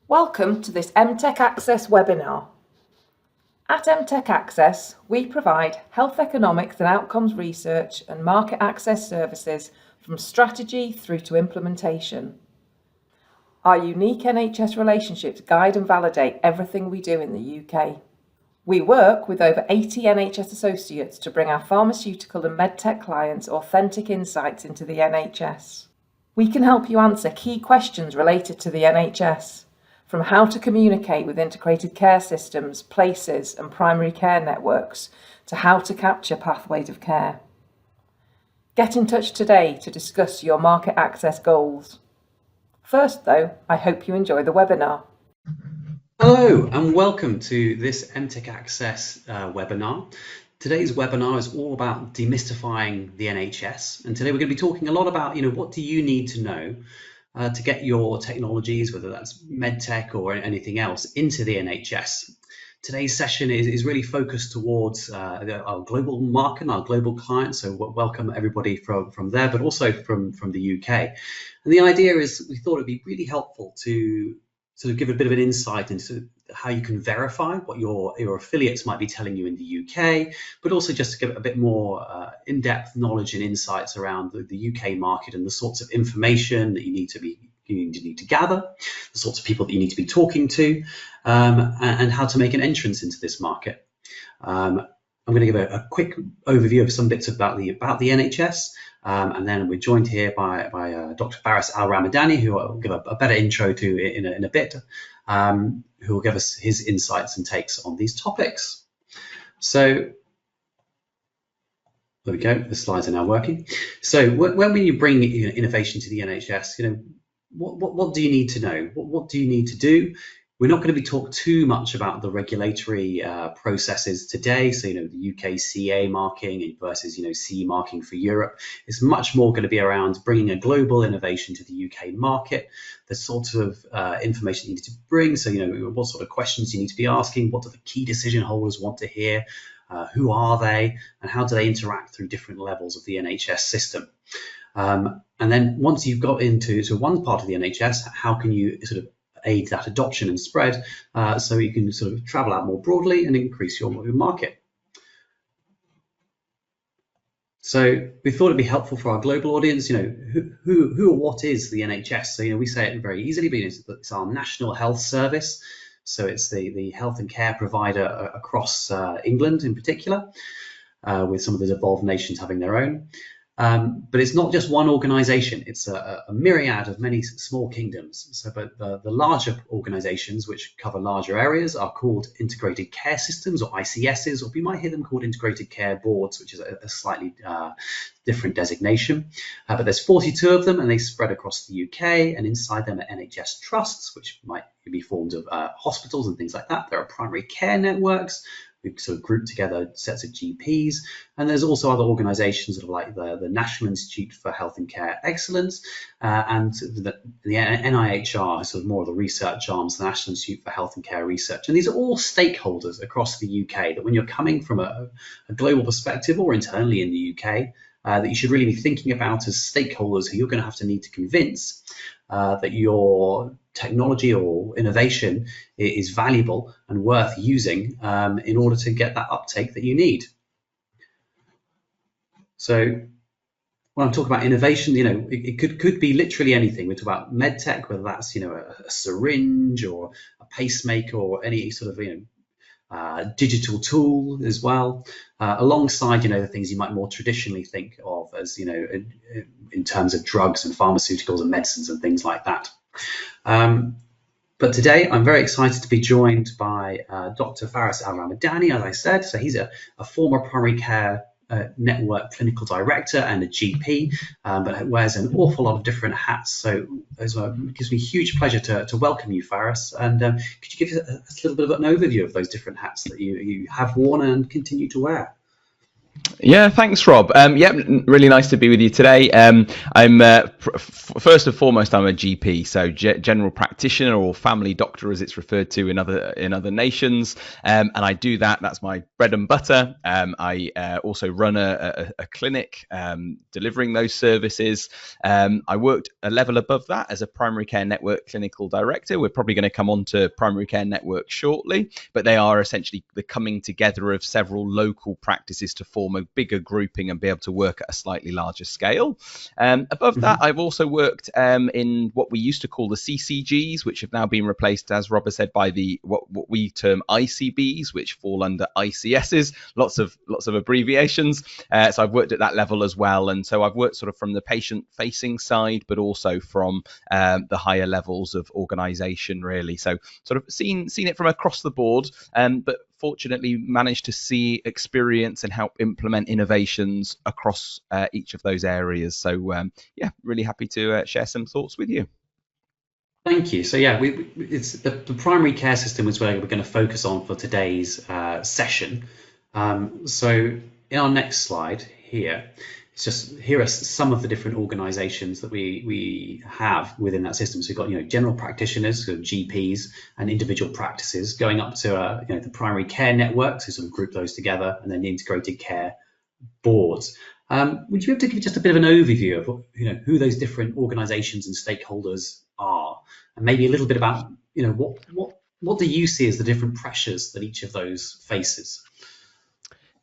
Welcome to this HealthTech Access webinar. At HealthTech Access, we provide health economics and outcomes research and market access services from strategy through to implementation. Our unique NHS relationships guide and validate everything we do in the UK. We work with over 80 NHS associates to bring our pharmaceutical and medtech clients authentic insights into the NHS. We can help you answer key questions related to the NHS, from how to communicate with integrated care systems, places and primary care networks, to how to capture pathways of care. Get in touch today to discuss your market access goals. First though, I hope you enjoy the webinar. Hello and welcome to this HealthTech Access webinar. Today's webinar is all about demystifying the NHS, and today we're going to be talking a lot about, what do you need to know to get your technologies, whether that's medtech or anything else, into the NHS. Today's session is really focused towards our global market and our global clients, so welcome everybody from there, but also from the UK. And the idea is we thought it'd be really helpful to sort of give a bit of an insight into how you can verify what your affiliates might be telling you in the UK, but also just to give a bit more in-depth knowledge and insights around the UK market and the sorts of information that you need to gather, the sorts of people that you need to be talking to, and how to make an entrance into this market. I'm going to give a quick overview of some bits about the NHS, and then we're joined here by Dr Faris Al-Ramadani, who I'll give a better intro to in a bit, who will give us his insights and takes on these topics. So there we go, the slides are now working. So when you bring innovation to the NHS, what do you need to know? What do you need to do? We're not going to be talking too much about the regulatory processes today. So, the UK CA marking versus, CE marking for Europe. It's much more going to be around bringing a global innovation to the UK market, the sort of information you need to bring. So, what sort of questions you need to be asking, what do the key decision holders want to hear, who are they, and how do they interact through different levels of the NHS system. And then once you've got into one part of the NHS, how can you sort of aid that adoption and spread, so you can sort of travel out more broadly and increase your market. So we thought it'd be helpful for our global audience, who or what is the NHS? So, we say it very easily, but it's our national health service. So it's the health and care provider across England in particular, with some of the devolved nations having their own. But it's not just one organisation, it's a myriad of many small kingdoms. So, but the larger organisations, which cover larger areas, are called integrated care systems, or ICSs, or you might hear them called integrated care boards, which is a slightly different designation. But there's 42 of them, and they spread across the UK, and inside them are NHS trusts, which might be formed of hospitals and things like that. There are primary care networks. We've sort of grouped together sets of GPs, and there's also other organisations sort of like the National Institute for Health and Care Excellence, and the NIHR, sort of more of the research arms, the National Institute for Health and Care Research. And these are all stakeholders across the UK that when you're coming from a global perspective or internally in the UK, that you should really be thinking about as stakeholders who you're going to have to need to convince that your technology or innovation is valuable and worth using in order to get that uptake that you need. So when I'm talking about innovation, it could be literally anything. We talk about medtech, whether that's a syringe or a pacemaker or any sort of digital tool as well, alongside the things you might more traditionally think of as in terms of drugs and pharmaceuticals and medicines and things like that. But today I'm very excited to be joined by Dr Faris Al-Ramadani, as I said. So he's a former primary care network clinical director and a GP, but wears an awful lot of different hats. So it gives me huge pleasure to welcome you, Faris. And could you give us a little bit of an overview of those different hats that you have worn and continue to wear? Yeah, thanks, Rob. Really nice to be with you today. I'm first and foremost, I'm a GP, so general practitioner or family doctor, as it's referred to in other nations, and I do that. That's my bread and butter. I also run a clinic delivering those services. I worked a level above that as a primary care network clinical director. We're probably going to come on to primary care network shortly, but they are essentially the coming together of several local practices to form a bigger grouping and be able to work at a slightly larger scale. Above that, I've also worked in what we used to call the CCGs, which have now been replaced, as Robert said, by the what we term ICBs, which fall under ICSs. Lots of abbreviations. So I've worked at that level as well, and so I've worked sort of from the patient-facing side, but also from the higher levels of organisation, really. So sort of seen it from across the board, but fortunately managed to see, experience and help implement innovations across each of those areas. So really happy to share some thoughts with you. Thank you. So yeah, it's the primary care system is where we're going to focus on for today's session. So in our next slide here, here are some of the different organisations that we have within that system. So we've got general practitioners, so GPs, and individual practices, going up to the primary care networks, so sort of group those together, and then the integrated care boards. Would you be able to give just a bit of an overview of who those different organisations and stakeholders are, and maybe a little bit about what do you see as the different pressures that each of those faces?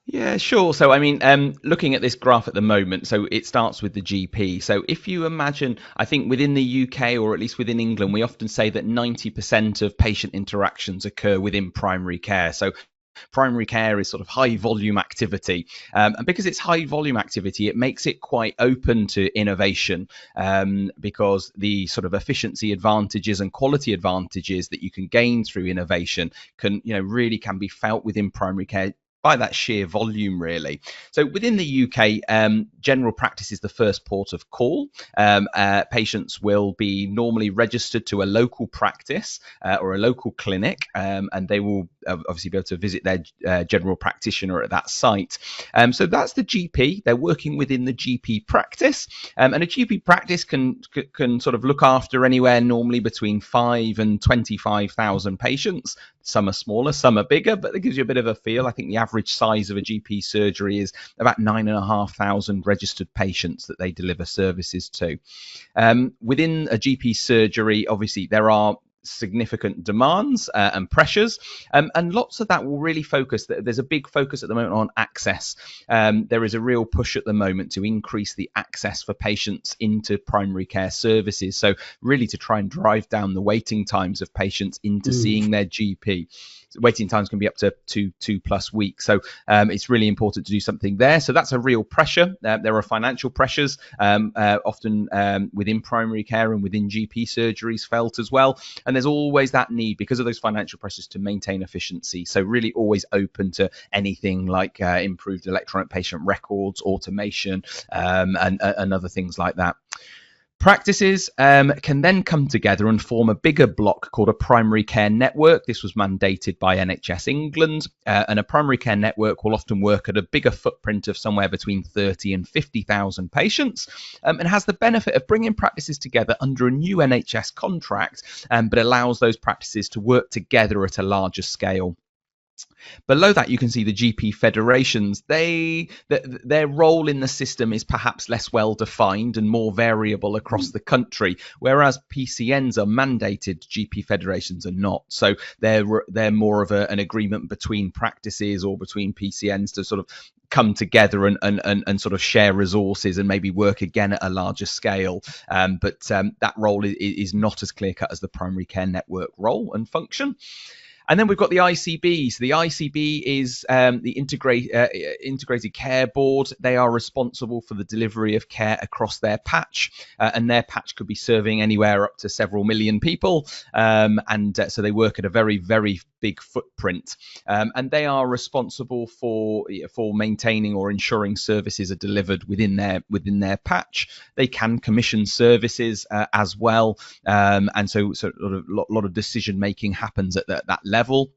Yeah, sure. So, I mean, looking at this graph at the moment, so it starts with the GP. So if you imagine, I think within the UK, or at least within England, we often say that 90% of patient interactions occur within primary care. So primary care is sort of high volume activity, and because it's high volume activity, it makes it quite open to innovation, because the sort of efficiency advantages and quality advantages that you can gain through innovation can really can be felt within primary care by that sheer volume, really. So within the UK, general practice is the first port of call. Patients will be normally registered to a local practice or a local clinic, and they will obviously be able to visit their general practitioner at that site. So that's the GP. They're working within the GP practice, and a GP practice can sort of look after anywhere normally between 5 and 25,000 patients. Some are smaller, some are bigger, but that gives you a bit of a feel. I think the average size of a GP surgery is about 9,500 registered patients that they deliver services to. Within a GP surgery, obviously, there are significant demands and pressures, and lots of that will really focus. There's a big focus at the moment on access. There is a real push at the moment to increase the access for patients into primary care services, so really to try and drive down the waiting times of patients into seeing their GP. Waiting times can be up to two plus weeks, so it's really important to do something there. So that's a real pressure. There are financial pressures often within primary care and within GP surgeries felt as well, and there's always that need, because of those financial pressures, to maintain efficiency. So really always open to anything like improved electronic patient records, automation, and other things like that. Practices can then come together and form a bigger block called a primary care network. This was mandated by NHS England, and a primary care network will often work at a bigger footprint of somewhere between 30 and 50,000 patients, and has the benefit of bringing practices together under a new NHS contract, but allows those practices to work together at a larger scale. Below that, you can see the GP federations. Their role in the system is perhaps less well defined and more variable across the country, whereas PCNs are mandated, GP federations are not. So they're more of an agreement between practices or between PCNs to sort of come together and sort of share resources and maybe work again at a larger scale. But that role is not as clear cut as the primary care network role and function. And then we've got the ICBs. The ICB is the Integrated Care Board. They are responsible for the delivery of care across their patch, and their patch could be serving anywhere up to several million people. So they work at a very, very big footprint, and they are responsible for maintaining or ensuring services are delivered within their patch. They can commission services as well, and so a lot of decision making happens at that level.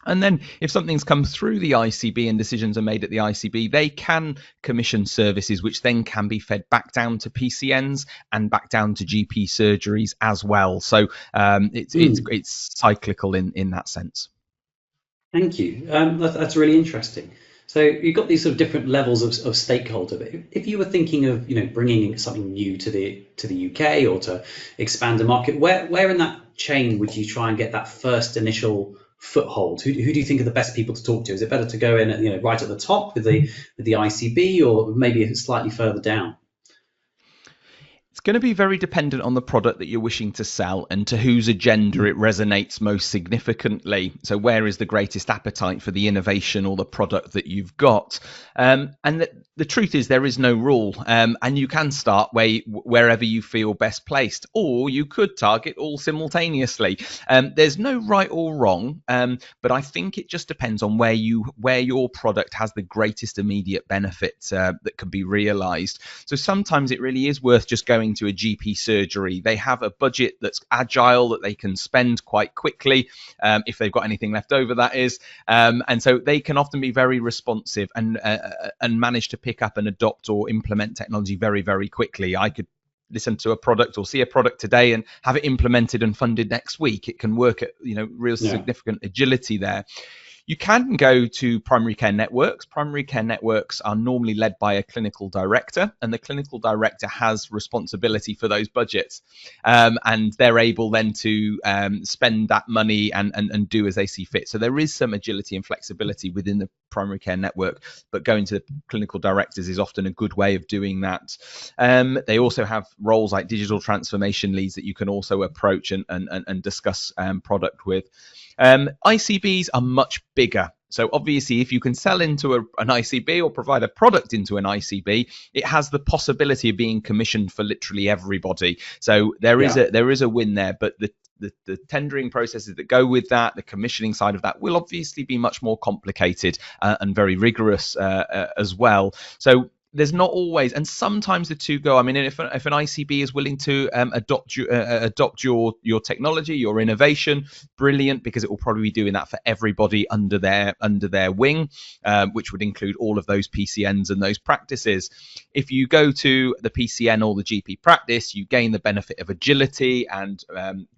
And then if something's come through the ICB and decisions are made at the ICB, they can commission services which then can be fed back down to PCNs and back down to GP surgeries as well. So it's cyclical in that sense. Thank you. That's really interesting. So you've got these sort of different levels of stakeholder. But if you were thinking of bringing something new to the UK or to expand the market, where in that chain would you try and get that first initial foothold? Who do you think are the best people to talk to? Is it better to go in at, right at the top with the ICB, or maybe slightly further down? It's going to be very dependent on the product that you're wishing to sell and to whose agenda it resonates most significantly. So where is the greatest appetite for the innovation or the product that you've got? And the truth is there is no rule, and you can start wherever you feel best placed, or you could target all simultaneously. There's no right or wrong, but I think it just depends on where your product has the greatest immediate benefit that can be realized. So sometimes it really is worth just going to a GP surgery. They have a budget that's agile, that they can spend quite quickly, if they've got anything left over, that is, and so they can often be very responsive and manage to pick up and adopt or implement technology very, very quickly. I could listen to a product or see a product today and have it implemented and funded next week. It can work at real significant agility there. You can go to primary care networks. Primary care networks are normally led by a clinical director, and the clinical director has responsibility for those budgets. And they're able then to spend that money and do as they see fit. So there is some agility and flexibility within the primary care network, but going to the clinical directors is often a good way of doing that. They also have roles like digital transformation leads that you can also approach and discuss product with. ICBs are much bigger. So obviously, if you can sell into an ICB or provide a product into an ICB, it has the possibility of being commissioned for literally everybody. So there is a win there, but the tendering processes that go with that, the commissioning side of that, will obviously be much more complicated and very rigorous as well. So there's not always, and sometimes the two go. I mean, if an ICB is willing to adopt your technology, your innovation, brilliant, because it will probably be doing that for everybody under their wing, which would include all of those PCNs and those practices. If you go to the PCN or the GP practice, you gain the benefit of agility and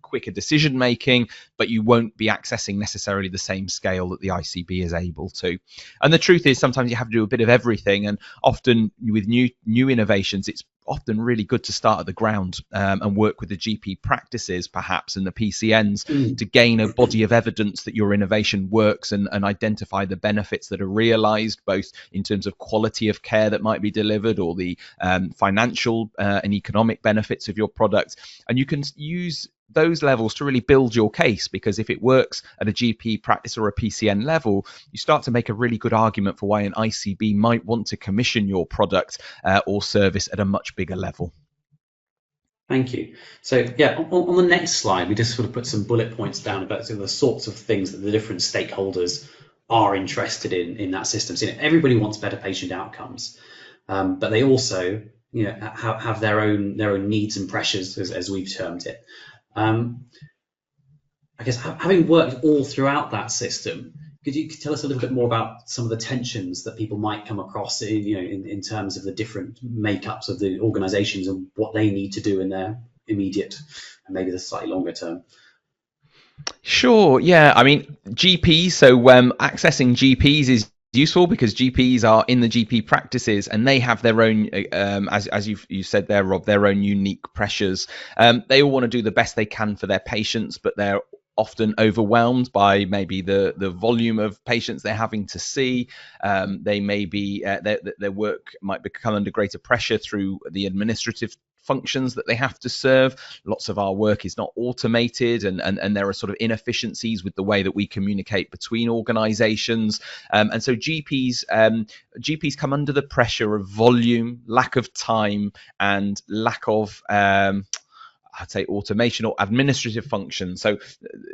quicker decision making, but you won't be accessing necessarily the same scale that the ICB is able to. And the truth is, sometimes you have to do a bit of everything, and often with new innovations, it's often really good to start at the ground and work with the GP practices perhaps and the PCNs to gain a body of evidence that your innovation works and identify the benefits that are realized, both in terms of quality of care that might be delivered or the financial and economic benefits of your product. And you can use those levels to really build your case, because if it works at a GP practice or a PCN level, you start to make a really good argument for why an ICB might want to commission your product or service at a much bigger level. Thank you. So on the next slide, we just sort of put some bullet points down about the sorts of things that the different stakeholders are interested in that system. So everybody wants better patient outcomes, but they also have their own needs and pressures, as we've termed it. I guess having worked all throughout that system, could you tell us a little bit more about some of the tensions that people might come across in terms of the different makeups of the organizations and what they need to do in their immediate and maybe the slightly longer term? Sure, yeah. I mean, GPs, so accessing GPs is useful because GPs are in the GP practices and they have their own, as you said there, Rob, their own unique pressures. They all want to do the best they can for their patients, but they're often overwhelmed by maybe the volume of patients they're having to see. They may be their work might become under greater pressure through the administrative functions that they have to serve. Lots of our work is not automated, and there are sort of inefficiencies with the way that we communicate between organizations. And so GPs come under the pressure of volume, lack of time, and lack of I'd say automation or administrative functions. So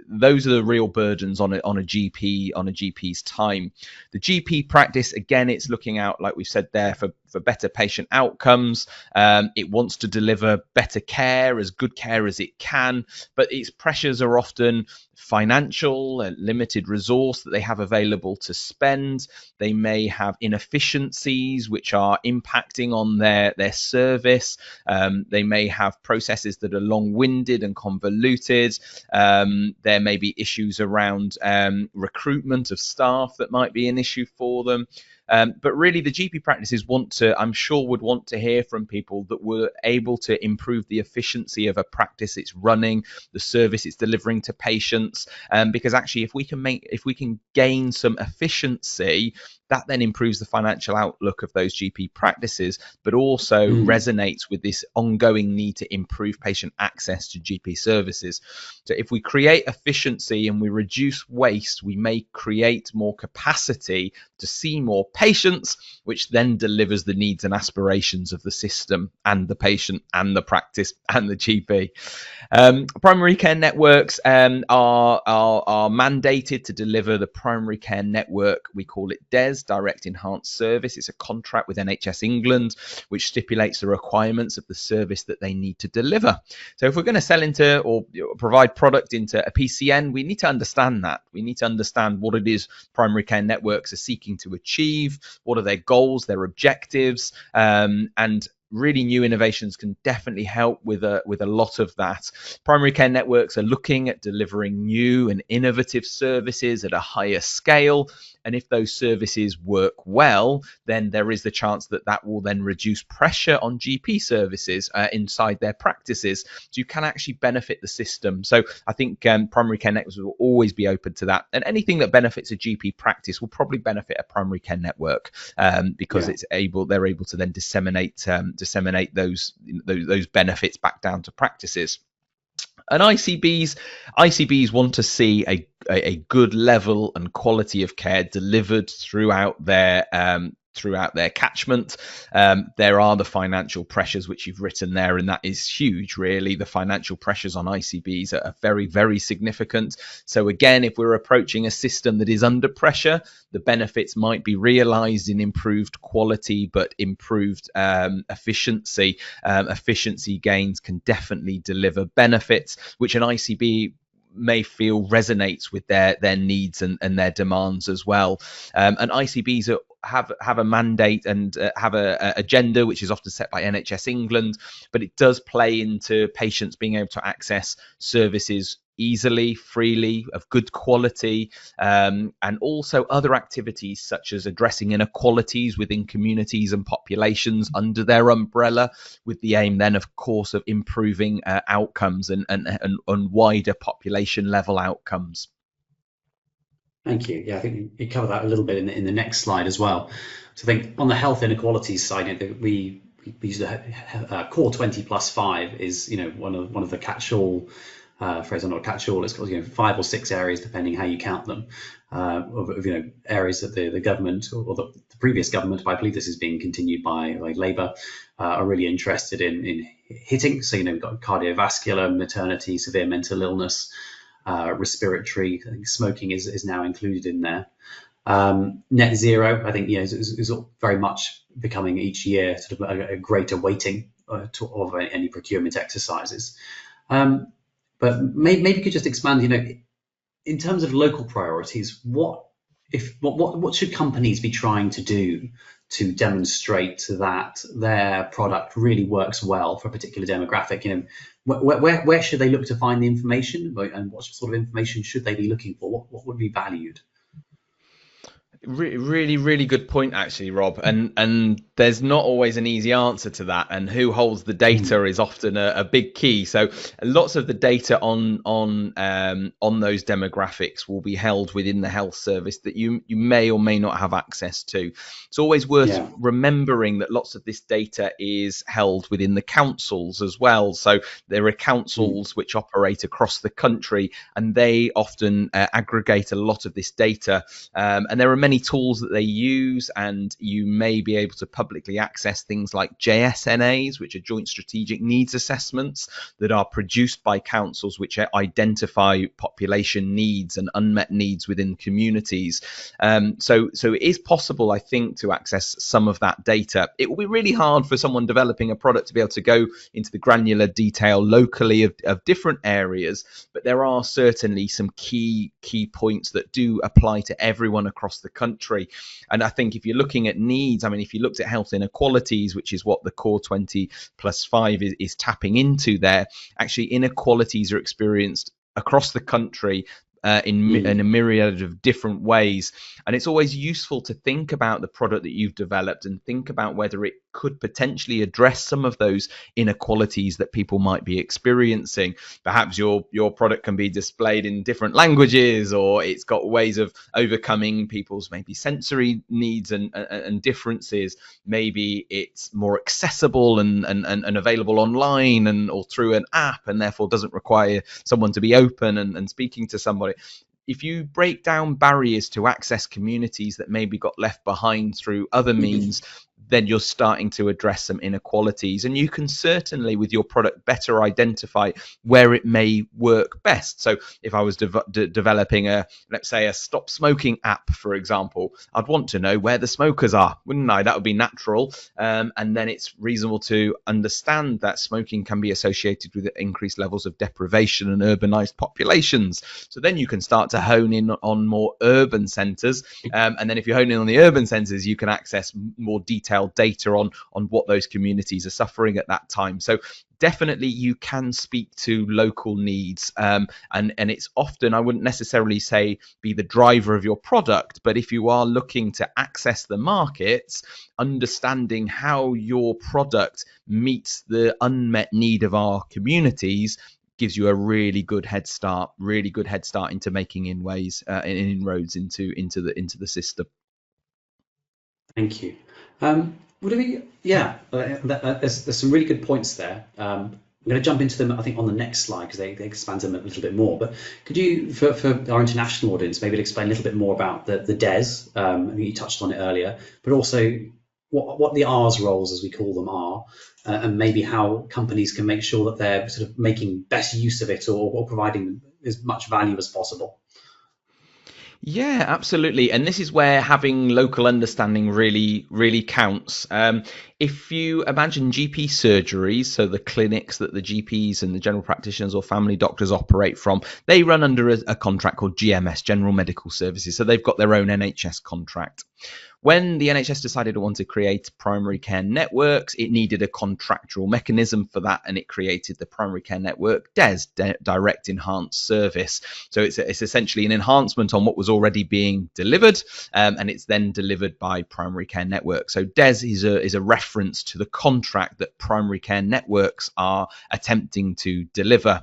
those are the real burdens on a GP's time. The GP practice, again, it's looking out, like we said there, for for better patient outcomes. It wants to deliver better care, as good care as it can, but its pressures are often financial and limited resource that they have available to spend. They may have inefficiencies which are impacting on their service. They may have processes that are long-winded and convoluted. There may be issues around recruitment of staff that might be an issue for them. But really, the GP practices would want to hear from people that were able to improve the efficiency of a practice it's running, the service it's delivering to patients. Because actually, if we can gain some efficiency, that then improves the financial outlook of those GP practices, but also resonates with this ongoing need to improve patient access to GP services. So if we create efficiency and we reduce waste, we may create more capacity to see more patients, which then delivers the needs and aspirations of the system and the patient and the practice and the GP. Primary care networks are mandated to deliver the primary care network. We call it DES, Direct Enhanced Service. It's a contract with NHS England, which stipulates the requirements of the service that they need to deliver. So if we're going to sell into or provide product into a PCN, we need to understand that. We need to understand what it is primary care networks are seeking to achieve, what are their goals, their objectives, and really new innovations can definitely help with a lot of that. Primary care networks are looking at delivering new and innovative services at a higher scale. And if those services work well, then there is the chance that that will then reduce pressure on GP services inside their practices. So you can actually benefit the system. So I think primary care networks will always be open to that. And anything that benefits a GP practice will probably benefit a primary care network because they're able to then disseminate those benefits back down to practices. And ICBs want to see a good level and quality of care delivered throughout their catchment. There are the financial pressures which you've written there, and that is huge, really. The financial pressures on ICBs are very, very significant. So again, if we're approaching a system that is under pressure, the benefits might be realized in improved quality, but improved efficiency. Efficiency gains can definitely deliver benefits, which an ICB may feel resonates with their needs and their demands as well. And ICBs have a mandate and have a agenda which is often set by NHS England, but it does play into patients being able to access services easily, freely, of good quality, and also other activities such as addressing inequalities within communities and populations under their umbrella, with the aim then, of course, of improving outcomes and wider population level outcomes. Thank you. Yeah, I think you covered that a little bit in the next slide as well. So I think on the health inequalities side, we use the core 20+5 is one of the catch-all phrase, not catch-all. It's called 5 or 6 areas depending how you count them of areas that the government or the previous government, but I believe this is being continued by Labour, are really interested in hitting. So we've got cardiovascular, maternity, severe mental illness, respiratory. I think smoking is now included in there. Net zero, I think, is very much becoming each year sort of a greater weighting of any procurement exercises. But maybe you could just expand, in terms of local priorities, what should companies be trying to do to demonstrate that their product really works well for a particular demographic? Where should they look to find the information, and what sort of information should they be looking for? What would be valued? Really, really good point, actually, Rob. And there's not always an easy answer to that. And who holds the data is often a big key. So lots of the data on those demographics will be held within the health service that you may or may not have access to. It's always worth remembering that lots of this data is held within the councils as well. So there are councils which operate across the country, and they often aggregate a lot of this data. And there are many many tools that they use, and you may be able to publicly access things like JSNAs, which are joint strategic needs assessments that are produced by councils, which identify population needs and unmet needs within communities. So it is possible, I think, to access some of that data. It will be really hard for someone developing a product to be able to go into the granular detail locally of different areas, but there are certainly some key points that do apply to everyone across the country. And I think if you're looking at needs, I mean, if you looked at health inequalities, which is what the Core 20+5 is tapping into there, actually inequalities are experienced across the country in a myriad of different ways. And it's always useful to think about the product that you've developed and think about whether it could potentially address some of those inequalities that people might be experiencing. Perhaps your product can be displayed in different languages, or it's got ways of overcoming people's maybe sensory needs and differences. Maybe it's more accessible and available online or through an app, and therefore doesn't require someone to be open and speaking to somebody. If you break down barriers to access communities that maybe got left behind through other means, then you're starting to address some inequalities. And you can certainly, with your product, better identify where it may work best. So if I was developing let's say a stop smoking app, for example, I'd want to know where the smokers are, wouldn't I? That would be natural. And then it's reasonable to understand that smoking can be associated with increased levels of deprivation and urbanized populations. So then you can start to hone in on more urban centers. And then if you hone in on the urban centers, you can access more detailed data on what those communities are suffering at that time. So definitely you can speak to local needs, and it's often, I wouldn't necessarily say be the driver of your product, but if you are looking to access the markets, understanding how your product meets the unmet need of our communities gives you a really good head start into making inroads into the system. Thank you. There's some really good points there. I'm going to jump into them, I think, on the next slide, because they expand them a little bit more. But could you, for our international audience, maybe explain a little bit more about the DES? I think you touched on it earlier, but also what the ARRS roles, as we call them, are, and maybe how companies can make sure that they're sort of making best use of it or providing as much value as possible. Yeah, absolutely. And this is where having local understanding really, really counts. If you imagine GP surgeries, so the clinics that the GPs and the general practitioners or family doctors operate from, they run under a contract called GMS, General Medical Services. So they've got their own NHS contract. When the NHS decided to want to create primary care networks, it needed a contractual mechanism for that, and it created the primary care network DES, Direct Enhanced Service. So it's essentially an enhancement on what was already being delivered, and it's then delivered by primary care networks. So DES is a reference to the contract that primary care networks are attempting to deliver.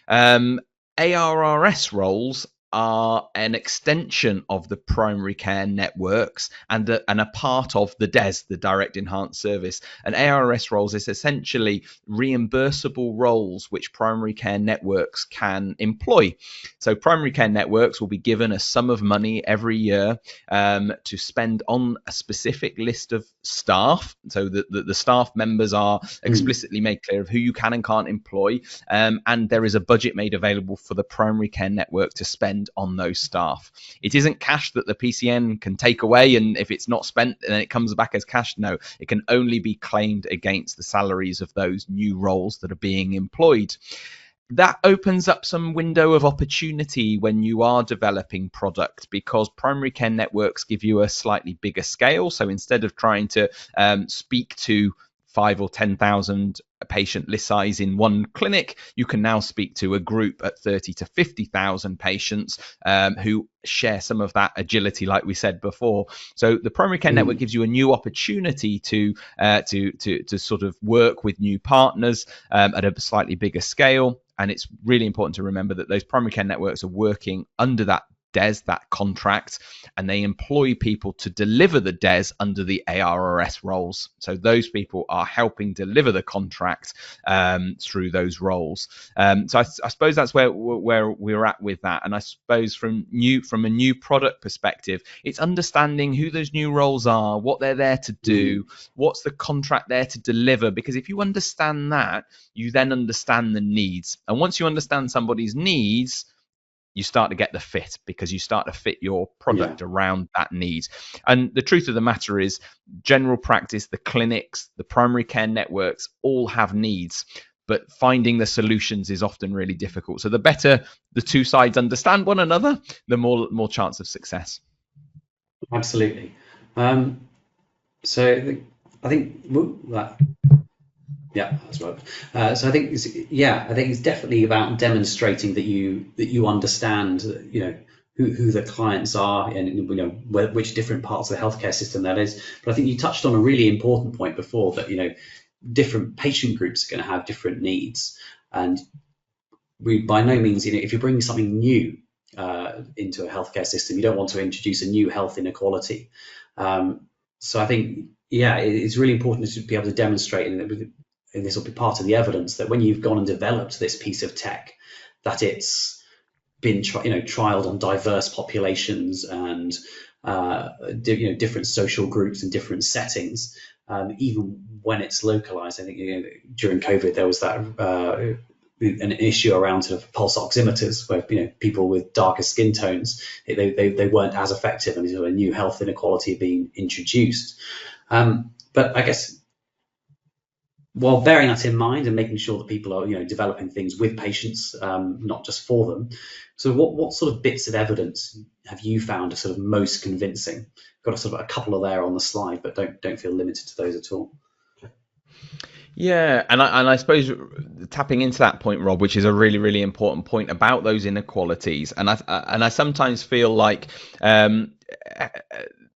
ARRS roles are an extension of the primary care networks and a part of the DES, the Direct Enhanced Service. And ARRS roles is essentially reimbursable roles which primary care networks can employ. So primary care networks will be given a sum of money every year to spend on a specific list of staff, so that the staff members are explicitly made clear of who you can and can't employ, and there is a budget made available for the primary care network to spend on those staff. It isn't cash that the PCN can take away, and if it's not spent then it comes back as cash. No, it can only be claimed against the salaries of those new roles that are being employed. That opens up some window of opportunity when you are developing product, because primary care networks give you a slightly bigger scale. So instead of trying to speak to 5 or 10,000 patient list size in one clinic, you can now speak to a group at 30 to 50,000 patients who share some of that agility, like we said before. So the primary care network gives you a new opportunity to sort of work with new partners at a slightly bigger scale. And it's really important to remember that those primary care networks are working under that DES, that contract, and they employ people to deliver the DES under the ARRS roles. So those people are helping deliver the contract through those roles. So I suppose that's where we're at with that. And I suppose from a new product perspective, it's understanding who those new roles are, what they're there to do, what's the contract there to deliver. Because if you understand that, you then understand the needs. And once you understand somebody's needs, you start to get the fit, because you start to fit your product around that need. And the truth of the matter is, general practice, the clinics, the primary care networks all have needs, but finding the solutions is often really difficult. So the better the two sides understand one another, the more chance of success. Absolutely. So I think that. Yeah, that's right. So I think it's definitely about demonstrating that you understand, who the clients are, and which different parts of the healthcare system that is. But I think you touched on a really important point before, that different patient groups are going to have different needs, and we by no means, if you're bringing something new into a healthcare system, you don't want to introduce a new health inequality. So I think it's really important to be able to demonstrate, and this will be part of the evidence, that when you've gone and developed this piece of tech, that it's been trialed on diverse populations and different social groups and different settings, even when it's localized. I think during COVID there was that an issue around sort of pulse oximeters, where people with darker skin tones, they weren't as effective, and a new health inequality being introduced. But I guess, while bearing that in mind and making sure that people are developing things with patients, not just for them, so what sort of bits of evidence have you found are sort of most convincing? Got a sort of a couple of there on the slide, but don't feel limited to those at all. Yeah, and I suppose tapping into that point, Rob, which is a really, really important point about those inequalities, and I sometimes feel like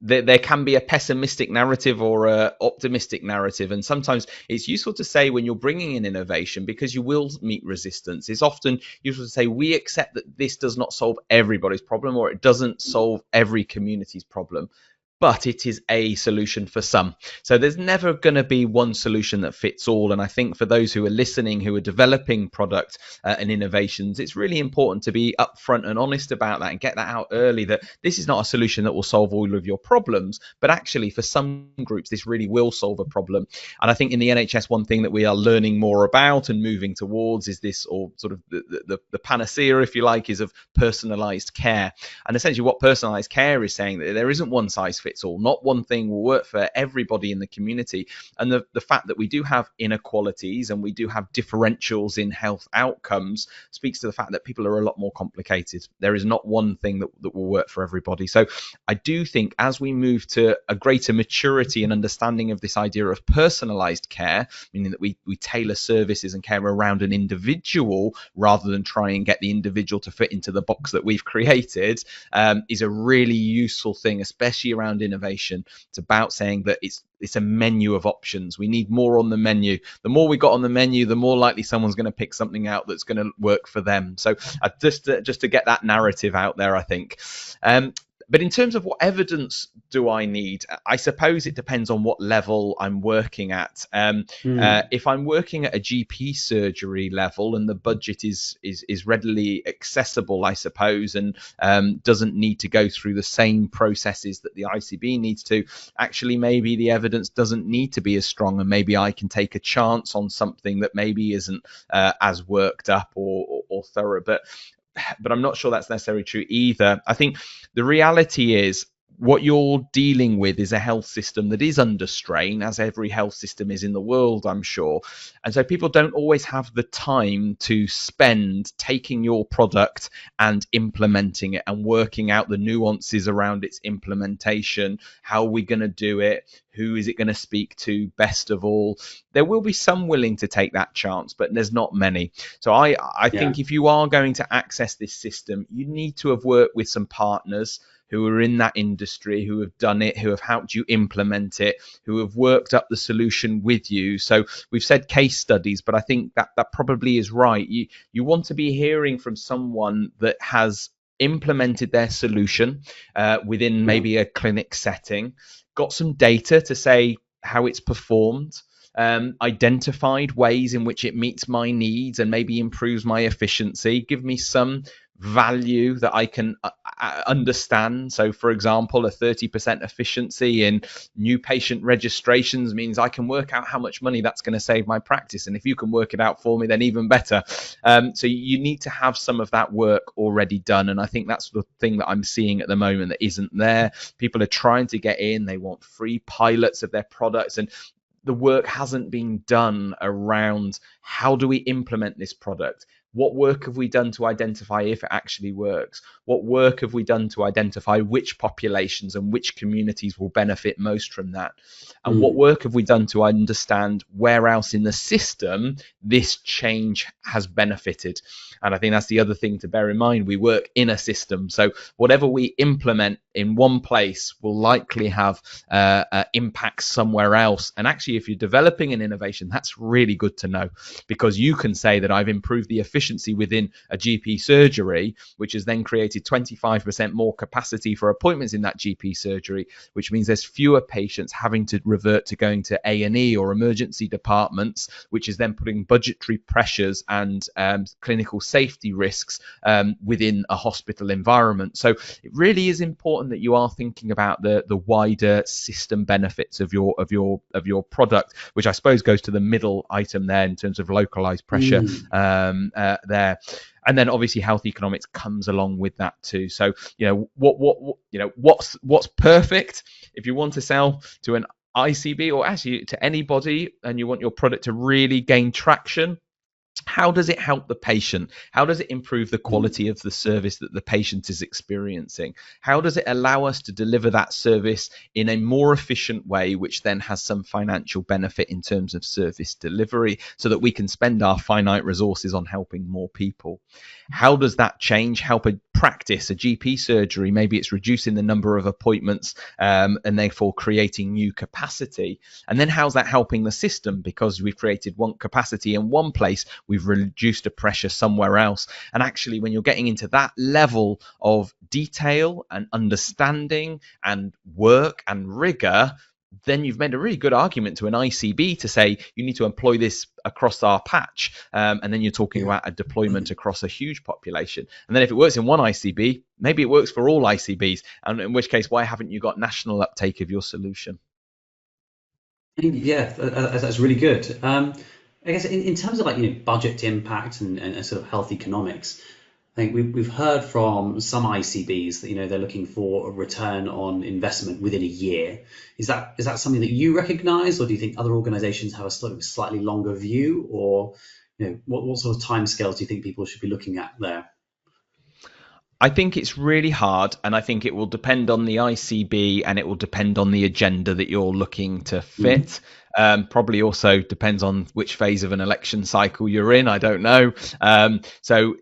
there can be a pessimistic narrative or a optimistic narrative, and sometimes it's useful to say, when you're bringing in innovation, because you will meet resistance, it's often useful to say, we accept that this does not solve everybody's problem, or it doesn't solve every community's problem, but it is a solution for some. So there's never going to be one solution that fits all. And I think for those who are listening, who are developing product and innovations, it's really important to be upfront and honest about that, and get that out early, that this is not a solution that will solve all of your problems, but actually for some groups, this really will solve a problem. And I think in the NHS, one thing that we are learning more about and moving towards is this, or sort of the panacea, if you like, is of personalised care. And essentially what personalised care is saying, that there isn't one size fits all. Not one thing will work for everybody in the community. And the fact that we do have inequalities and we do have differentials in health outcomes speaks to the fact that people are a lot more complicated. There is not one thing that will work for everybody. So I do think as we move to a greater maturity and understanding of this idea of personalized care, meaning that we tailor services and care around an individual rather than try and get the individual to fit into the box that we've created, is a really useful thing, especially around innovation. It's about saying that it's a menu of options. We need more on the menu. The more we got on the menu, the more likely someone's going to pick something out that's going to work for them. So just to get that narrative out there, I think. But in terms of what evidence do I need, I suppose it depends on what level I'm working at. If I'm working at a GP surgery level and the budget is readily accessible, I suppose, and doesn't need to go through the same processes that the ICB needs to, actually maybe the evidence doesn't need to be as strong, and maybe I can take a chance on something that maybe isn't as worked up or thorough. But I'm not sure that's necessarily true either. I think the reality is, what you're dealing with is a health system that is under strain, as every health system is in the world, I'm sure. And so people don't always have the time to spend taking your product and implementing it and working out the nuances around its implementation. How are we going to do it? Who is it going to speak to best of all? There will be some willing to take that chance, but there's not many. So I think if you are going to access this system, you need to have worked with some partners who are in that industry, who have done it, who have helped you implement it, who have worked up the solution with you. So we've said case studies, but I think that probably is right. You want to be hearing from someone that has implemented their solution within maybe a clinic setting, got some data to say how it's performed, identified ways in which it meets my needs and maybe improves my efficiency, give me some value that I can understand. So, for example, a 30% efficiency in new patient registrations means I can work out how much money that's going to save my practice. And if you can work it out for me, then even better. So you need to have some of that work already done. And I think that's the thing that I'm seeing at the moment that isn't there. People are trying to get in. They want free pilots of their products, and the work hasn't been done around how do we implement this product? What work have we done to identify if it actually works? What work have we done to identify which populations and which communities will benefit most from that? And what work have we done to understand where else in the system this change has benefited? And I think that's the other thing to bear in mind. We work in a system. So whatever we implement in one place will likely have impact somewhere else. And actually, if you're developing an innovation, that's really good to know, because you can say that I've improved the efficiency within a GP surgery, which has then created 25% more capacity for appointments in that GP surgery, which means there's fewer patients having to revert to going to A&E or emergency departments, which is then putting budgetary pressures and clinical safety risks within a hospital environment. So it really is important that you are thinking about the wider system benefits of your product, which I suppose goes to the middle item there in terms of localized pressure there. And then obviously health economics comes along with that too. So what's perfect if you want to sell to an ICB or actually to anybody and you want your product to really gain traction? How does it help the patient? How does it improve the quality of the service that the patient is experiencing? How does it allow us to deliver that service in a more efficient way, which then has some financial benefit in terms of service delivery so that we can spend our finite resources on helping more people? How does that change help a practice, a GP surgery? Maybe it's reducing the number of appointments and therefore creating new capacity. And then how's that helping the system? Because we've created one capacity in one place, we've reduced the pressure somewhere else. And actually, when you're getting into that level of detail and understanding and work and rigor, then you've made a really good argument to an ICB to say you need to employ this across our patch. And then you're talking about a deployment across a huge population. And then if it works in one ICB, maybe it works for all ICBs. And in which case, why haven't you got national uptake of your solution? Yeah, that's really good. I guess in terms of budget impact and sort of health economics, I think we've heard from some ICBs that they're looking for a return on investment within a year. Is that something that you recognise, or do you think other organisations have a sort of slightly longer view, or what sort of timescales do you think people should be looking at there? I think it's really hard, and I think it will depend on the ICB and it will depend on the agenda that you're looking to fit. Probably also depends on which phase of an election cycle you're in. I don't know. So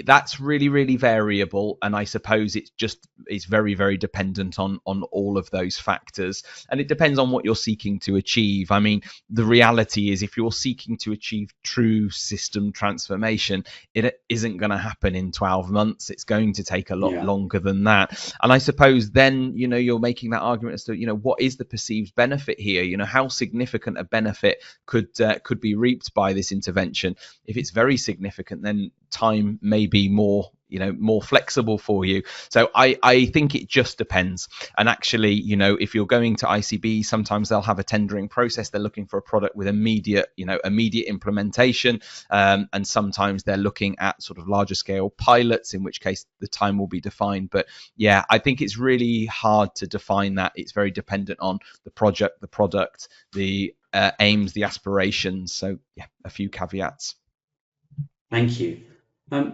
that's really, really variable. And I suppose it's very, very dependent on all of those factors. And it depends on what you're seeking to achieve. I mean, the reality is if you're seeking to achieve true system transformation, it isn't going to happen in 12 months. It's going to take a lot longer than that. And I suppose then, you're making that argument as to, what is the perceived benefit here? How significant a benefit could be reaped by this intervention? If it's very significant, then time may be more flexible for you. So I think it just depends. And actually, if you're going to ICB, sometimes they'll have a tendering process. They're looking for a product with immediate implementation. And sometimes they're looking at sort of larger scale pilots, in which case the time will be defined. But yeah, I think it's really hard to define that. It's very dependent on the project, the product, the aims, the aspirations. So yeah, a few caveats. Thank you.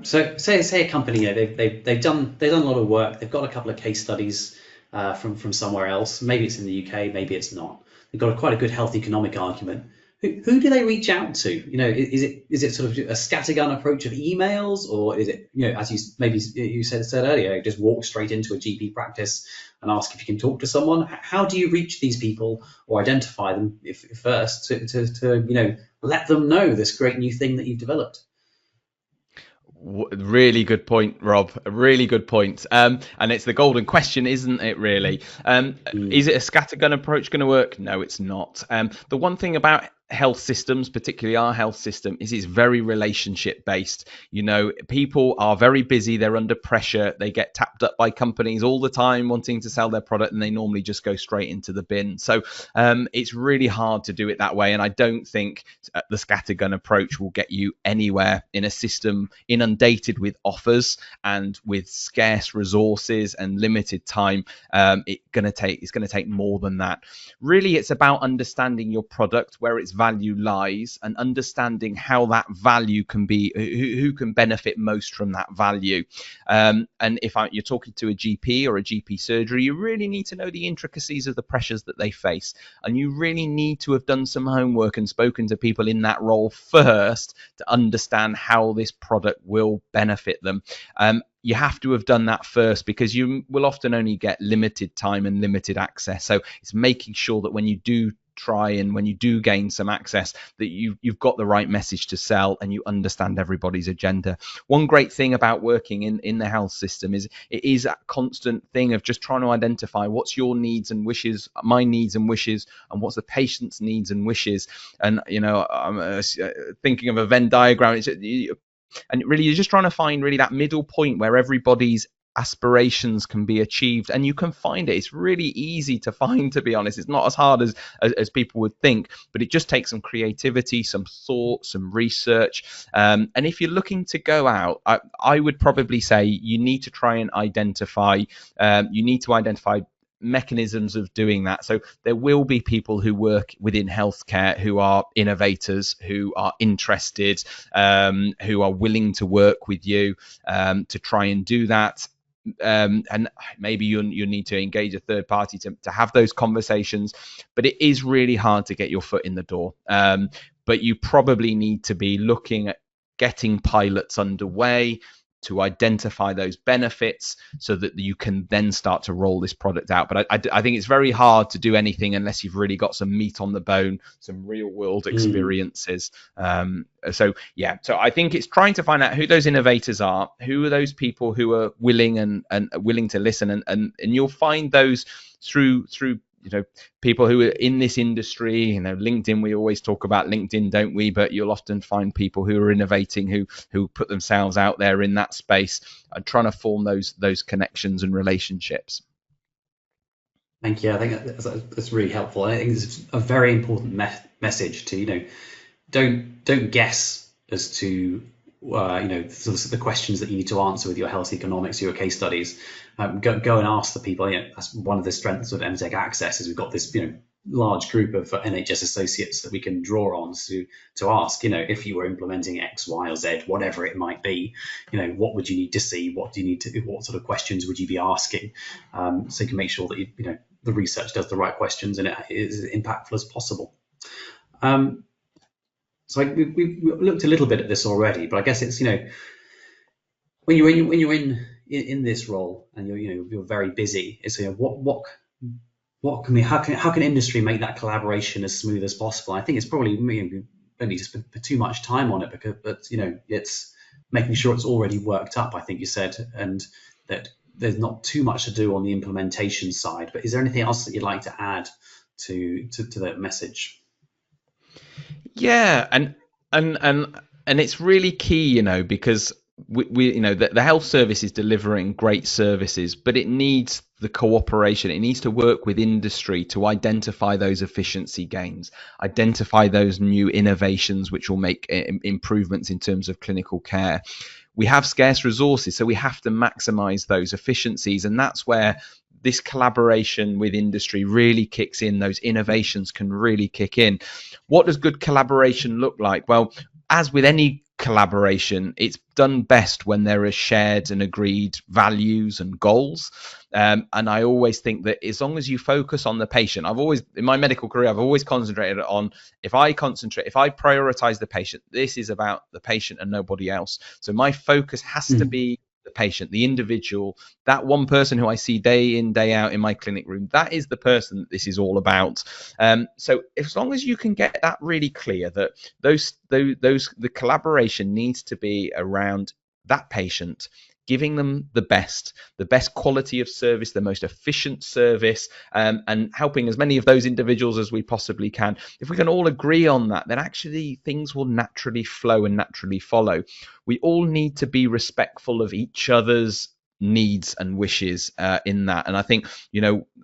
So say a company, they've done a lot of work. They've got a couple of case studies from somewhere else. Maybe it's in the UK, maybe it's not. They've got quite a good health economic argument. Who do they reach out to? Is it sort of a scattergun approach of emails, or is it as you said earlier, just walk straight into a GP practice and ask if you can talk to someone? How do you reach these people or identify them first to let them know this great new thing that you've developed? Really good point, Rob. A really good point. And it's the golden question, isn't it, really? Is it a scattergun approach going to work? No, it's not. The one thing about health systems, particularly our health system, is it's very relationship based. You know, people are very busy, they're under pressure, they get tapped up by companies all the time wanting to sell their product, and they normally just go straight into the bin. So it's really hard to do it that way, and I don't think the scattergun approach will get you anywhere in a system inundated with offers and with scarce resources and limited time. It's going to take more than that. Really, it's about understanding your product, where its value lies, and understanding how that value can be, who can benefit most from that value. And if you're talking to a GP or a GP surgery, you really need to know the intricacies of the pressures that they face, and you really need to have done some homework and spoken to people in that role first to understand how this product will benefit them. You have to have done that first, because you will often only get limited time and limited access. So it's making sure that when you do try and when you do gain some access, that you've got the right message to sell and you understand everybody's agenda. One great thing about working in the health system is it is a constant thing of just trying to identify what's your needs and wishes, my needs and wishes, and what's the patient's needs and wishes. And you know, I'm thinking of a Venn diagram. And really, you're just trying to find really that middle point where everybody's aspirations can be achieved, and you can find it. It's really easy to find, to be honest. It's not as hard as people would think, but it just takes some creativity, some thought, some research. And if you're looking to go out, I would probably say you need to try and identify mechanisms of doing that. So there will be people who work within healthcare who are innovators, who are interested, who are willing to work with you to try and do that. And maybe you need to engage a third party to have those conversations, but it is really hard to get your foot in the door. But you probably need to be looking at getting pilots underway to identify those benefits so that you can then start to roll this product out. But I think it's very hard to do anything unless you've really got some meat on the bone, some real world experiences. So I think it's trying to find out who those innovators are, who are those people who are willing and willing to listen, and you'll find those through people who are in this industry. LinkedIn, we always talk about LinkedIn, don't we? But you'll often find people who are innovating, who put themselves out there in that space and trying to form those connections and relationships. Thank you. I think that's really helpful. I think it's a very important message to, don't guess as to the questions that you need to answer with your health economics, your case studies. Go and ask the people. That's one of the strengths of MTech Access, is we've got this large group of NHS associates that we can draw on to ask, if you were implementing X, Y, or Z, whatever it might be, what would you need to see? What sort of questions would you be asking? So you can make sure that the research does the right questions and it is as impactful as possible. So we looked a little bit at this already, but I guess it's when you're in this role and you're very busy, it's how can industry make that collaboration as smooth as possible? I think it's probably maybe just put too much time on it, but it's making sure it's already worked up, I think you said, and that there's not too much to do on the implementation side. But is there anything else that you'd like to add to that message? Yeah, and it's really key, because we the health service is delivering great services, but it needs the cooperation. It needs to work with industry to identify those efficiency gains, identify those new innovations which will make improvements in terms of clinical care. We have scarce resources, so we have to maximize those efficiencies, and that's where this collaboration with industry really kicks in. Those innovations can really kick in. What does good collaboration look like? Well, as with any collaboration, it's done best when there are shared and agreed values and goals. And I always think that as long as you focus on the patient, in my medical career, I've always concentrated on, if I prioritize the patient, this is about the patient and nobody else. So my focus has to be the patient, the individual, that one person who I see day in, day out in my clinic room. That is the person that this is all about. So as long as you can get that really clear, that the collaboration needs to be around that patient, giving them the best quality of service, the most efficient service, and helping as many of those individuals as we possibly can. If we can all agree on that, then actually things will naturally flow and naturally follow. We all need to be respectful of each other's needs and wishes in that. And I think,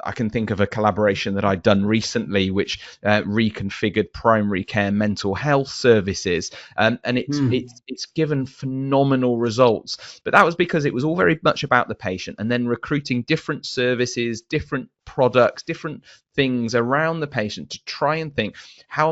I can think of a collaboration that I'd done recently, which reconfigured primary care mental health services, and it's given phenomenal results. But that was because it was all very much about the patient, and then recruiting different services, different products, different things around the patient to try and think, how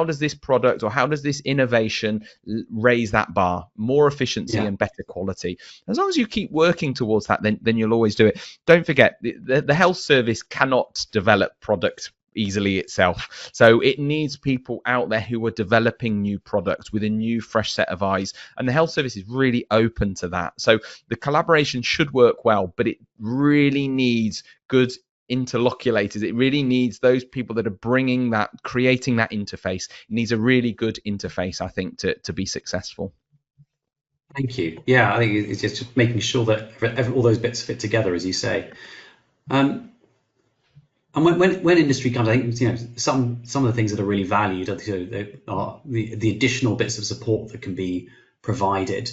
does this product or how does this innovation raise that bar, more efficiency and better quality? As long as you keep working towards that, then you'll always do it. Don't forget, the health service cannot develop product easily itself. So it needs people out there who are developing new products with a new fresh set of eyes, and the health service is really open to that. So the collaboration should work well, but it really needs good interloculators. It really needs those people that are creating that interface. It needs a really good interface, I think, to be successful. Thank you. Yeah, I think it's just making sure that all those bits fit together, as you say. And when industry comes, I think some of the things that are really valued are the additional bits of support that can be provided.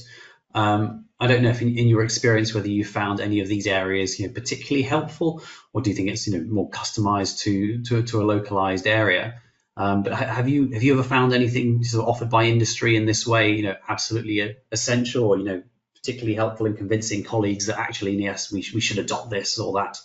I don't know if in your experience whether you found any of these areas particularly helpful, or do you think it's more customized to a localized area? But have you ever found anything sort of offered by industry in this way absolutely essential, or particularly helpful in convincing colleagues that actually yes, we should adopt this or that?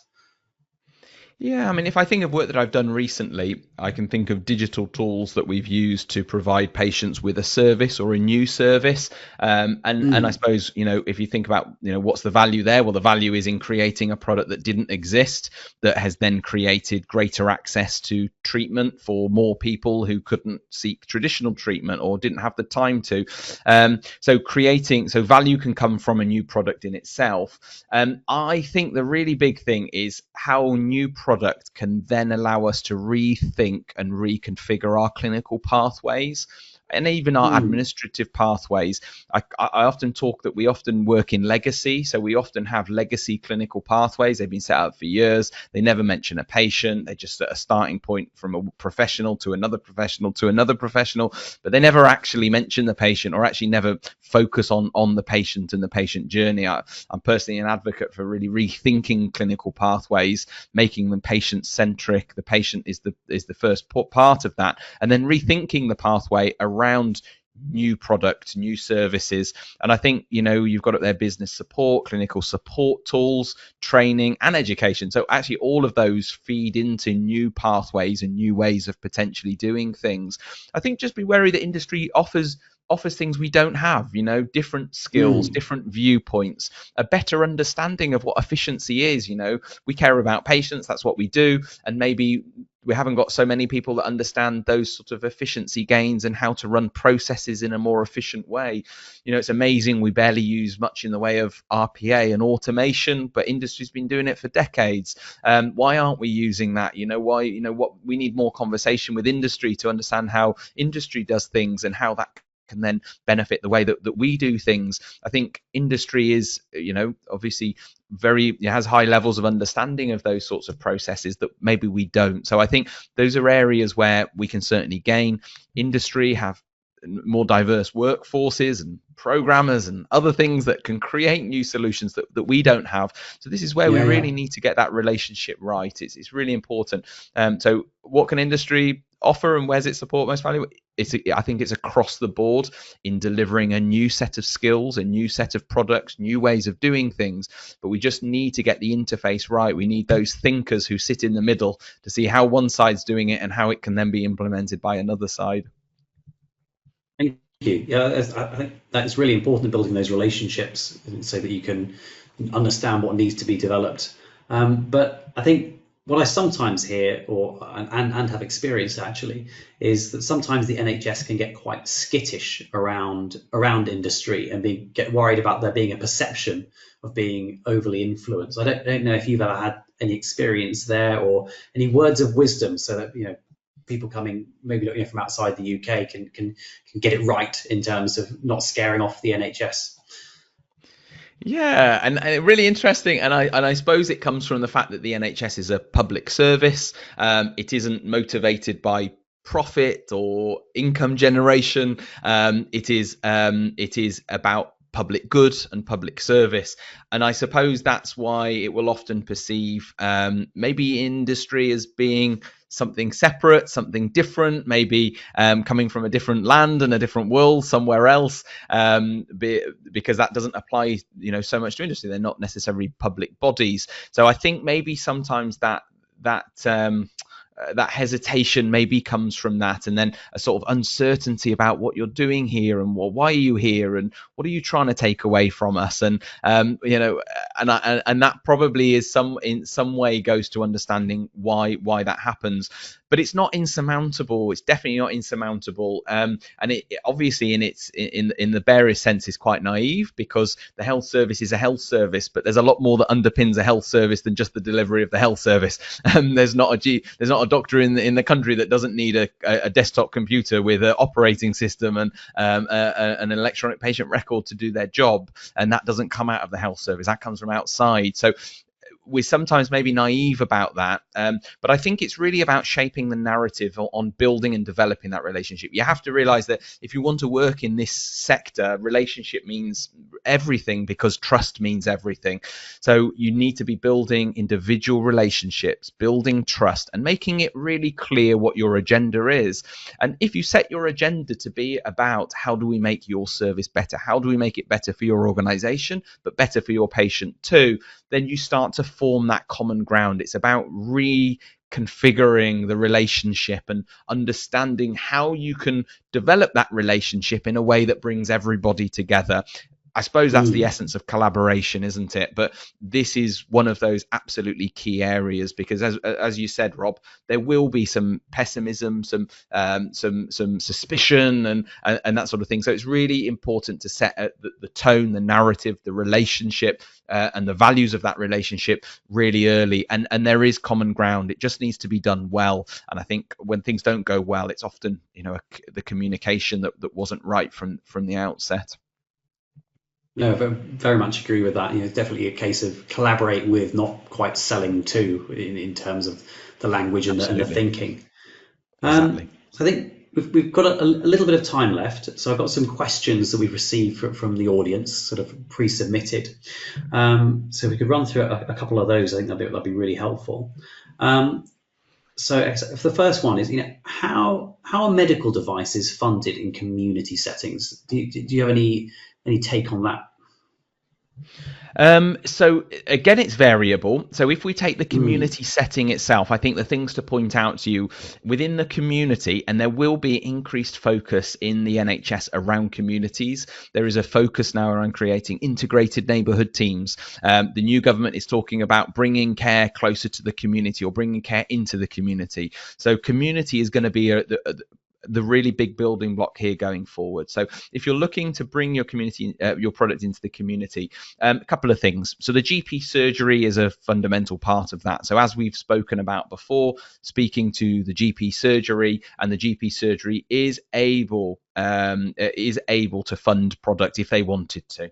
Yeah, I mean, if I think of work that I've done recently, I can think of digital tools that we've used to provide patients with a service or a new service. And I suppose, if you think about, what's the value there? Well, the value is in creating a product that didn't exist, that has then created greater access to treatment for more people who couldn't seek traditional treatment or didn't have the time to. So value can come from a new product in itself. I think the really big thing is how new product can then allow us to rethink and reconfigure our clinical pathways and even our administrative pathways. I often talk that we often work in legacy. So we often have legacy clinical pathways. They've been set up for years. They never mention a patient. They're just at a starting point from a professional to another professional to another professional, but they never actually mention the patient or actually never focus on the patient and the patient journey. I'm personally an advocate for really rethinking clinical pathways, making them patient-centric. The patient is the first part of that, and then rethinking the pathway around new products, new services. And I think, you've got up there business support, clinical support tools, training and education. So actually all of those feed into new pathways and new ways of potentially doing things. I think just be wary that industry offers things we don't have, different skills, different viewpoints, a better understanding of what efficiency is. We care about patients, that's what we do, and maybe we haven't got so many people that understand those sort of efficiency gains and how to run processes in a more efficient way. It's amazing we barely use much in the way of RPA and automation, but industry's been doing it for decades. Why aren't we using that? We need more conversation with industry to understand how industry does things and how that can then benefit the way that we do things. I think industry is, obviously has high levels of understanding of those sorts of processes that maybe we don't. So I think those are areas where we can certainly gain. Industry have more diverse workforces and programmers and other things that can create new solutions that we don't have. So this is where we really need to get that relationship right. It's really important. So what can industry offer and where's its support most valuable? I think it's across the board in delivering a new set of skills, a new set of products, new ways of doing things. But we just need to get the interface right. We need those thinkers who sit in the middle to see how one side's doing it and how it can then be implemented by another side. Thank you. Yeah, I think that's really important in building those relationships so that you can understand what needs to be developed. But I think what I sometimes hear and have experienced actually is that sometimes the NHS can get quite skittish around industry and get worried about there being a perception of being overly influenced. I don't know if you've ever had any experience there or any words of wisdom so that people coming maybe from outside the UK can get it right in terms of not scaring off the NHS. Yeah, and really interesting, and I suppose it comes from the fact that the NHS is a public service. It isn't motivated by profit or income generation. It is about public good and public service, and I suppose that's why it will often perceive maybe industry as being something separate, something different, maybe coming from a different land and a different world somewhere else, because that doesn't apply, so much to industry. They're not necessarily public bodies. So I think maybe sometimes that hesitation maybe comes from that, and then a sort of uncertainty about what you're doing here and why are you here and what are you trying to take away from us, and and that probably is in some way goes to understanding why that happens. But it's not insurmountable. It's definitely not insurmountable, and it obviously in the barest sense is quite naive, because the health service is a health service, but there's a lot more that underpins a health service than just the delivery of the health service. There's not a doctor in the country that doesn't need a desktop computer with an operating system and an electronic patient record to do their job, and that doesn't come out of the health service. That comes from outside. So we're sometimes maybe naive about that, but I think it's really about shaping the narrative on building and developing that relationship. You have to realize that if you want to work in this sector, relationship means everything, because trust means everything. So you need to be building individual relationships, building trust, and making it really clear what your agenda is. And if you set your agenda to be about how do we make your service better, how do we make it better for your organization, but better for your patient too, then you start to form that common ground. It's about reconfiguring the relationship and understanding how you can develop that relationship in a way that brings everybody together. I suppose that's the essence of collaboration, isn't it? But this is one of those absolutely key areas, because as you said, Rob, there will be some pessimism, some suspicion and that sort of thing. So it's really important to set the tone, the narrative, the relationship, and the values of that relationship really early. And there is common ground. It just needs to be done well. And I think when things don't go well, it's often, the communication that wasn't right from the outset. No, very much agree with that. It's definitely a case of collaborate with, not quite selling to, in terms of the language and the thinking. Exactly. So I think we've got a little bit of time left. So I've got some questions that we've received from the audience, sort of pre-submitted. So we could run through a couple of those. I think that'd be really helpful. So the first one is, how are medical devices funded in community settings? Do you have any take on that? So again, it's variable. So if we take the community setting itself, I think the things to point out to you within the community, and there will be increased focus in the NHS around communities. There is a focus now around creating integrated neighbourhood teams. The new government is talking about bringing care closer to the community, or bringing care into the community. So community is going to be the really big building block here going forward. So if you're looking to bring your community, your product into the community, a couple of things. So the GP surgery is a fundamental part of that. So as we've spoken about before, speaking to the GP surgery, and the GP surgery is able to fund product if they wanted to.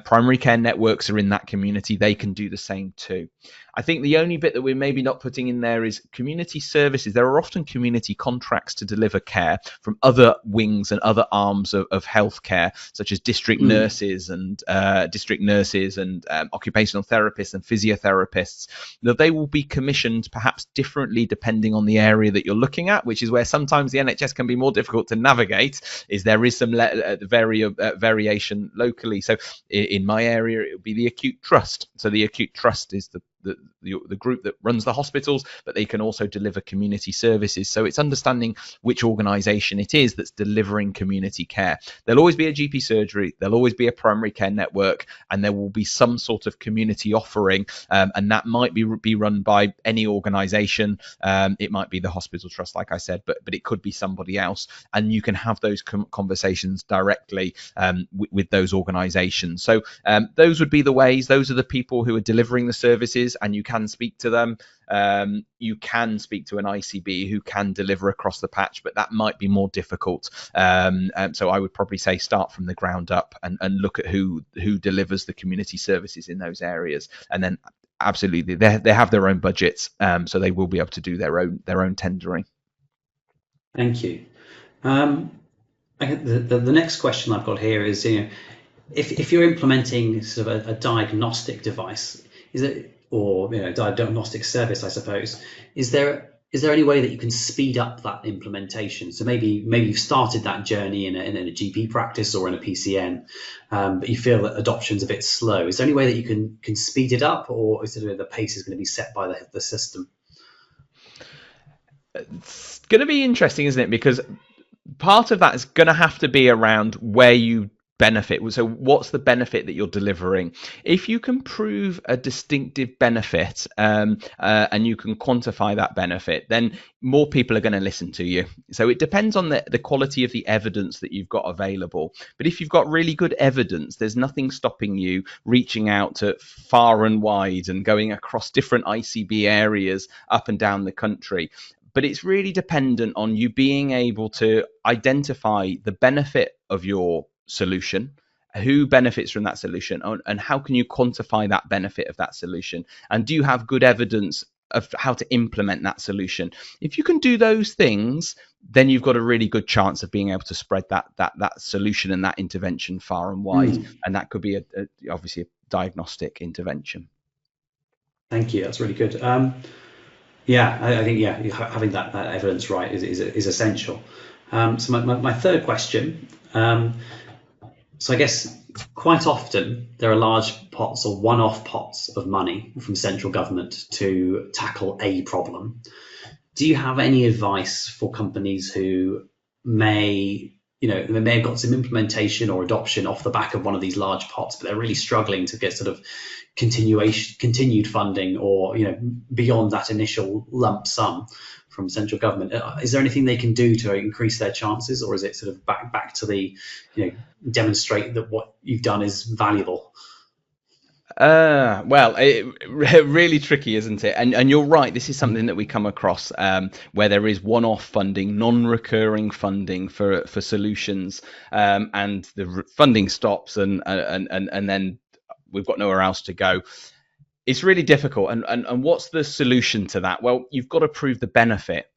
Primary care networks are in that community. They can do the same too. I think the only bit that we're maybe not putting in there is community services. There are often community contracts to deliver care from other wings and other arms of healthcare, such as district nurses and occupational therapists and physiotherapists. Now, they will be commissioned perhaps differently depending on the area that you're looking at, which is where sometimes the NHS can be more difficult to navigate. Is there is some variation locally. So in my area, it would be the acute trust. So the acute trust is the group that runs the hospitals, but they can also deliver community services. So it's understanding which organisation it is that's delivering community care. There'll always be a GP surgery, there'll always be a primary care network, and there will be some sort of community offering, and that might be run by any organisation. It might be the hospital trust, like I said, but it could be somebody else, and you can have those conversations directly with those organisations. So those would be the ways. Those are the people who are delivering the services. services and you can speak to them. You can speak to an ICB who can deliver across the patch, but that might be more difficult. So I would probably say start from the ground up and look at who delivers the community services in those areas, and then absolutely they have their own budgets, so they will be able to do their own tendering. Thank you. The next question I've got here is, if you're implementing sort of a diagnostic device, or diagnostic service, I suppose, is there any way that you can speed up that implementation? So maybe you've started that journey in a GP practice or in a PCN, but you feel that adoption's a bit slow. Is there any way that you can speed it up, or is it the pace is going to be set by the system? It's going to be interesting, isn't it? Because part of that is going to have to be around where you benefit. So what's the benefit that you're delivering? If you can prove a distinctive benefit and you can quantify that benefit, then more people are going to listen to you. So it depends on the quality of the evidence that you've got available. But if you've got really good evidence, there's nothing stopping you reaching out to far and wide and going across different ICB areas up and down the country. But it's really dependent on you being able to identify the benefit of your solution, who benefits from that solution, and how can you quantify that benefit of that solution, and do you have good evidence of how to implement that solution? If you can do those things, then you've got a really good chance of being able to spread that solution and that intervention far and wide. And that could be obviously a diagnostic intervention. Thank you, that's really good. I think having that evidence right is essential. So my third question, so I guess quite often there are large pots or one-off pots of money from central government to tackle a problem. Do you have any advice for companies who may have got some implementation or adoption off the back of one of these large pots, but they're really struggling to get sort of continued funding, or beyond that initial lump sum from central government? Is there anything they can do to increase their chances, or is it sort of back to the demonstrate that what you've done is valuable? Well, really tricky, isn't it? And you're right, this is something that we come across where there is one-off funding, non-recurring funding for solutions, and the funding stops and then we've got nowhere else to go. It's really difficult. And what's the solution to that? Well, you've got to prove the benefit.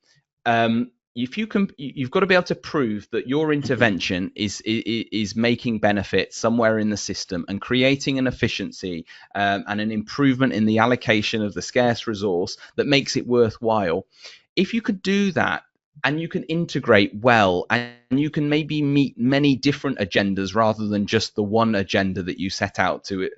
You've got to be able to prove that your intervention is making benefit somewhere in the system and creating an efficiency and an improvement in the allocation of the scarce resource that makes it worthwhile. If you could do that, and you can integrate well, and you can maybe meet many different agendas rather than just the one agenda that you set out to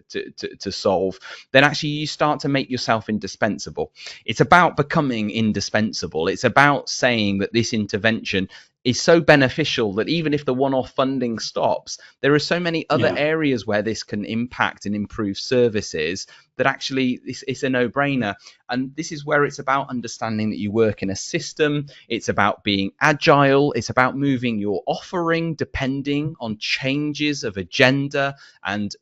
solve, then actually you start to make yourself indispensable. It's about becoming indispensable. It's about saying that this intervention is so beneficial that even if the one-off funding stops, there are so many other areas where this can impact and improve services that actually it's a no-brainer. And this is where it's about understanding that you work in a system. It's about being agile. It's about moving your offering depending on changes of agenda and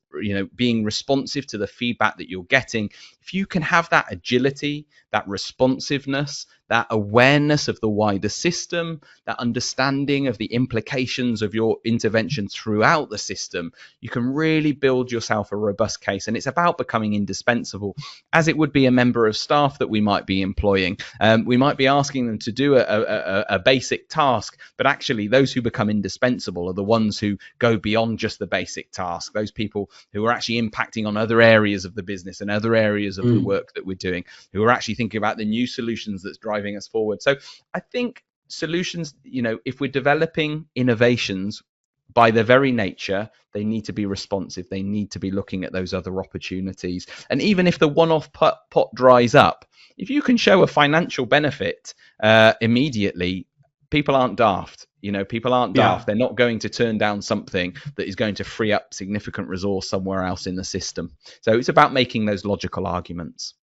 being responsive to the feedback that you're getting. If you can have that agility, that responsiveness, that awareness of the wider system, that understanding of the implications of your intervention throughout the system, you can really build yourself a robust case. And it's about becoming indispensable, as it would be a member of staff that we might be employing. We might be asking them to do a basic task, but actually those who become indispensable are the ones who go beyond just the basic task. Those people who are actually impacting on other areas of the business and other areas of the work that we're doing, who are actually thinking about the new solutions that's driving us forward. So I think solutions, if we're developing innovations, by their very nature, they need to be responsive. They need to be looking at those other opportunities. And even if the one-off pot dries up, if you can show a financial benefit immediately, people aren't daft. People aren't daft. They're not going to turn down something that is going to free up significant resource somewhere else in the system. So it's about making those logical arguments.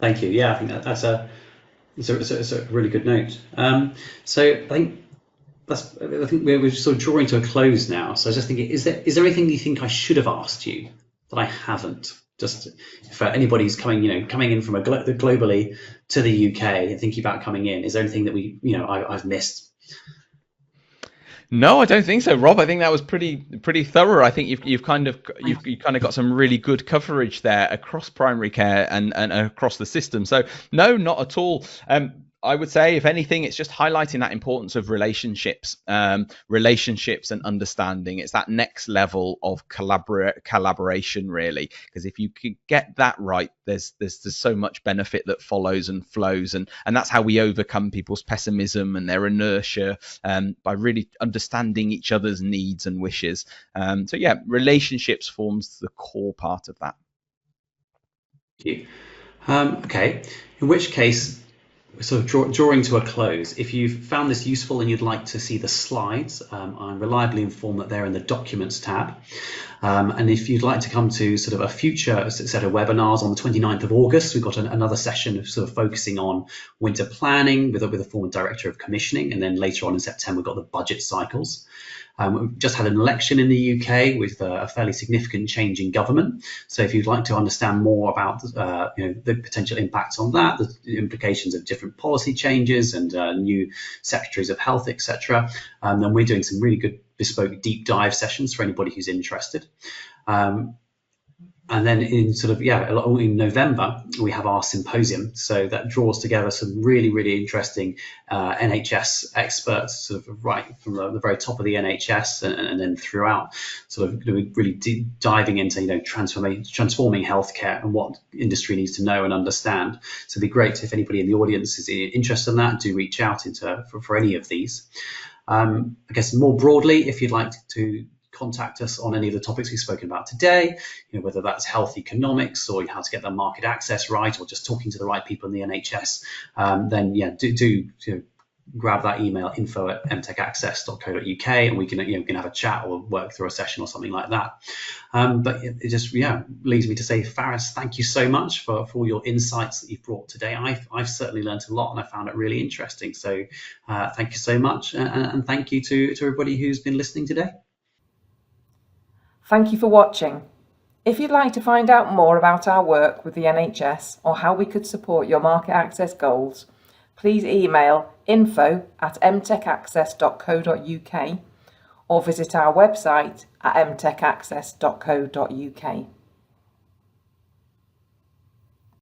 Thank you. Yeah, I think that's a really good note. So I think we're sort of drawing to a close now. So I was just thinking, is there anything you think I should have asked you that I haven't? just for anybody who's coming in from globally to the UK and thinking about coming in, is there anything that I've missed? No, I don't think so, Rob. I think that was pretty thorough. I think you've kind of got some really good coverage there across primary care and across the system. So no, not at all. I would say, if anything, it's just highlighting that importance of relationships and understanding. It's that next level of collaboration, really, because if you can get that right, there's so much benefit that follows and flows, and that's how we overcome people's pessimism and their inertia, by really understanding each other's needs and wishes. So yeah, relationships forms the core part of that. Thank you. Okay, in which case, sort of drawing to a close, if you've found this useful and you'd like to see the slides, I'm reliably informed that they're in the Documents tab. And if you'd like to come to sort of a future set of webinars on the 29th of August, we've got another session of sort of focusing on winter planning with a former director of commissioning. And then later on in September, we've got the budget cycles. We've just had an election in the UK with a fairly significant change in government. So if you'd like to understand more about the potential impacts on that, the implications of different policy changes and new secretaries of health, etc., then we're doing some really good bespoke deep dive sessions for anybody who's interested. And then in November, we have our symposium. So that draws together some really, really interesting NHS experts, sort of right from the very top of the NHS and then throughout, sort of really diving into transforming healthcare and what industry needs to know and understand. So it'd be great if anybody in the audience is interested in that, do reach out for any of these. I guess more broadly, if you'd like to contact us on any of the topics we've spoken about today, whether that's health economics or how to get the market access right, or just talking to the right people in the NHS, then do grab that email, info@mtechaccess.co.uk, and we can have a chat or work through a session or something like that. But it just leads me to say, Faris, thank you so much for all your insights that you've brought today. I've certainly learned a lot and I found it really interesting. So thank you so much, and thank you to everybody who's been listening today. Thank you for watching. If you'd like to find out more about our work with the NHS or how we could support your market access goals, please email info@mtechaccess.co.uk or visit our website at mtechaccess.co.uk.